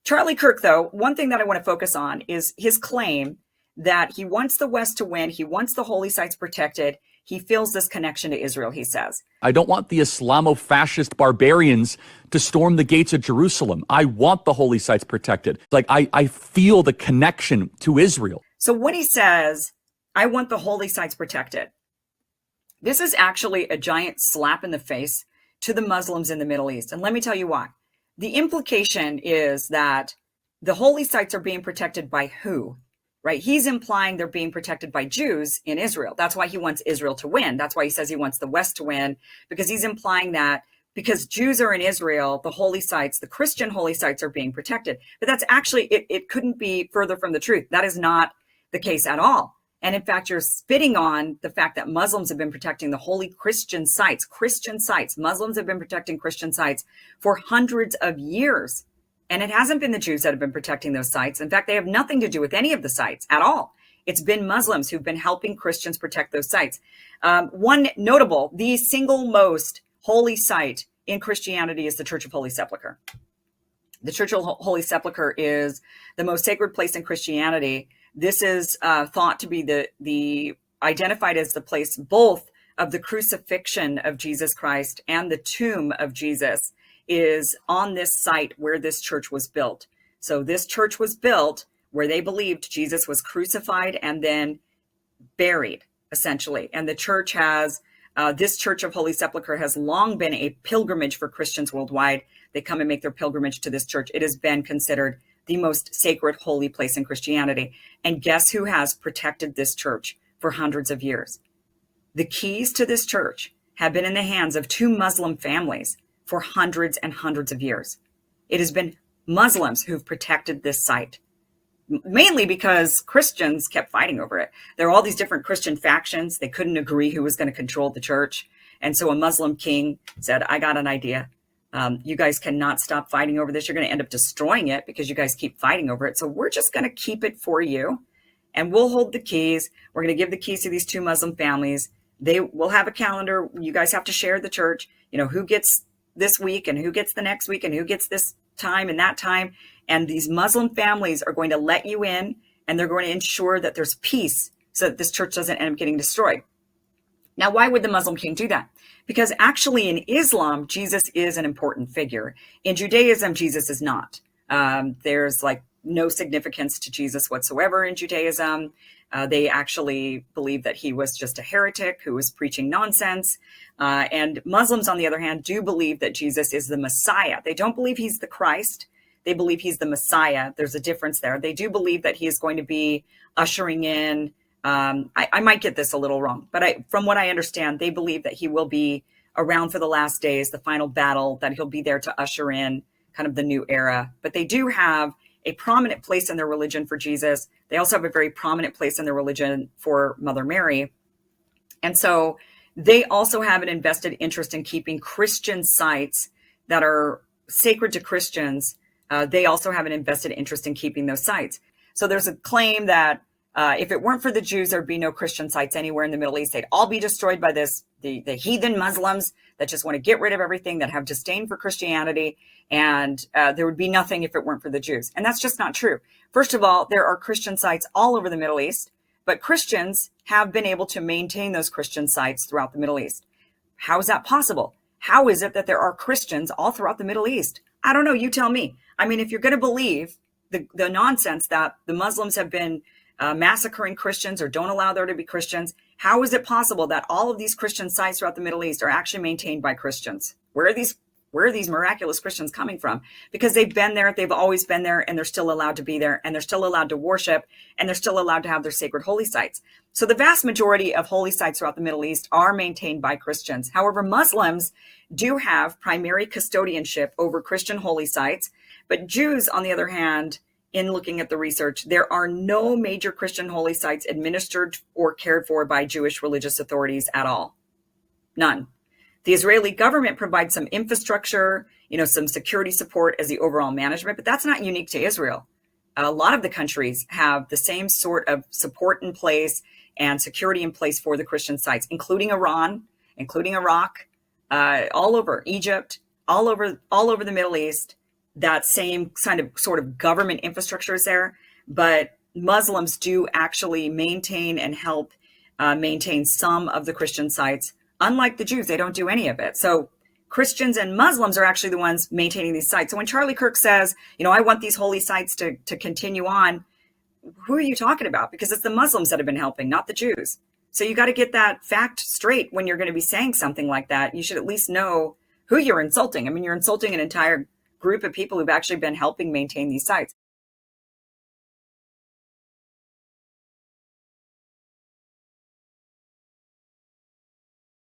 Charlie Kirk, though, one thing that I want to focus on is his claim that he wants the West to win. He wants the holy sites protected. He feels this connection to Israel, he says. I don't want the Islamo-fascist barbarians to storm the gates of Jerusalem. I want the holy sites protected. Like, I feel the connection to Israel. So when he says, I want the holy sites protected, this is actually a giant slap in the face to the Muslims in the Middle East. And let me tell you why. The implication is that the holy sites are being protected by who? Right? He's implying they're being protected by Jews in Israel. That's why he wants Israel to win. That's why he says he wants the West to win, because he's implying that because Jews are in Israel, the holy sites, the Christian holy sites are being protected. But that's actually, it couldn't be further from the truth. That is not the case at all. And in fact, you're spitting on the fact that Muslims have been protecting the holy Christian sites. Muslims have been protecting Christian sites for hundreds of years. And it hasn't been the Jews that have been protecting those sites. In fact, they have nothing to do with any of the sites at all. It's been Muslims who've been helping Christians protect those sites. One notable, the single most holy site in Christianity is the Church of Holy Sepulchre. The Church of Holy Sepulchre is the most sacred place in Christianity. This is thought to be the identified as the place both of the crucifixion of Jesus Christ and the tomb of Jesus is on this site where this church was built. So this church was built where they believed Jesus was crucified and then buried, essentially. And the church has, this Church of Holy Sepulchre has long been a pilgrimage for Christians worldwide. They come and make their pilgrimage to this church. It has been considered the most sacred, holy place in Christianity. And guess who has protected this church for hundreds of years? The keys to this church have been in the hands of two Muslim families for hundreds and hundreds of years. It has been Muslims who've protected this site, mainly because Christians kept fighting over it. There are all these different Christian factions. They couldn't agree who was going to control the church. And so a Muslim king said, I got an idea. You guys cannot stop fighting over this. You're going to end up destroying it because you guys keep fighting over it. So we're just going to keep it for you. And we'll hold the keys. We're going to give the keys to these two Muslim families. They will have a calendar. You guys have to share the church. You know, who gets this week and who gets the next week and who gets this time and that time. And these Muslim families are going to let you in, and they're going to ensure that there's peace so that this church doesn't end up getting destroyed. Now, why would the Muslim king do that? Because actually in Islam, Jesus is an important figure. In Judaism, Jesus is not. There's like no significance to Jesus whatsoever in Judaism. They actually believe that he was just a heretic who was preaching nonsense. And Muslims, on the other hand, do believe that Jesus is the Messiah. They don't believe he's the Christ. They believe he's the Messiah. There's a difference there. They do believe that he is going to be ushering in, I might get this a little wrong, but from what I understand, they believe that he will be around for the last days, the final battle, that he'll be there to usher in kind of the new era. But they do have a prominent place in their religion for Jesus. They also have a very prominent place in their religion for Mother Mary. And so they also have an invested interest in keeping Christian sites that are sacred to Christians. They also have an invested interest in keeping those sites. So there's a claim that if it weren't for the Jews, there'd be no Christian sites anywhere in the Middle East. They'd all be destroyed by the heathen Muslims that just want to get rid of everything, that have disdain for Christianity. And there would be nothing if it weren't for the Jews. And that's just not true. First of all, there are Christian sites all over the Middle East, but Christians have been able to maintain those Christian sites throughout the Middle East. How is that possible? How is it that there are Christians all throughout the Middle East? I don't know. You tell me. I mean, if you're going to believe the nonsense that the Muslims have been massacring Christians or don't allow there to be Christians, how is it possible that all of these Christian sites throughout the Middle East are actually maintained by Christians? Where are these miraculous Christians coming from? Because they've been there, they've always been there, and they're still allowed to be there, and they're still allowed to worship, and they're still allowed to have their sacred holy sites. So the vast majority of holy sites throughout the Middle East are maintained by Christians. However, Muslims do have primary custodianship over Christian holy sites, but Jews, on the other hand, in looking at the research, there are no major Christian holy sites administered or cared for by Jewish religious authorities at all. None. The Israeli government provides some infrastructure, some security support as the overall management, but that's not unique to Israel. A lot of the countries have the same sort of support in place and security in place for the Christian sites, including Iran, including Iraq, all over Egypt, all over the Middle East. that same kind of sort of government infrastructure is there, but Muslims do actually maintain and help maintain some of the Christian sites. Unlike the Jews, they don't do any of it. So Christians and Muslims are actually the ones maintaining these sites. So when Charlie Kirk says, I want these holy sites to continue on, who are you talking about? Because it's the Muslims that have been helping, not the Jews. So you got to get that fact straight when you're going to be saying something like that. You should at least know who you're insulting. I mean, you're insulting an entire group of people who've actually been helping maintain these sites.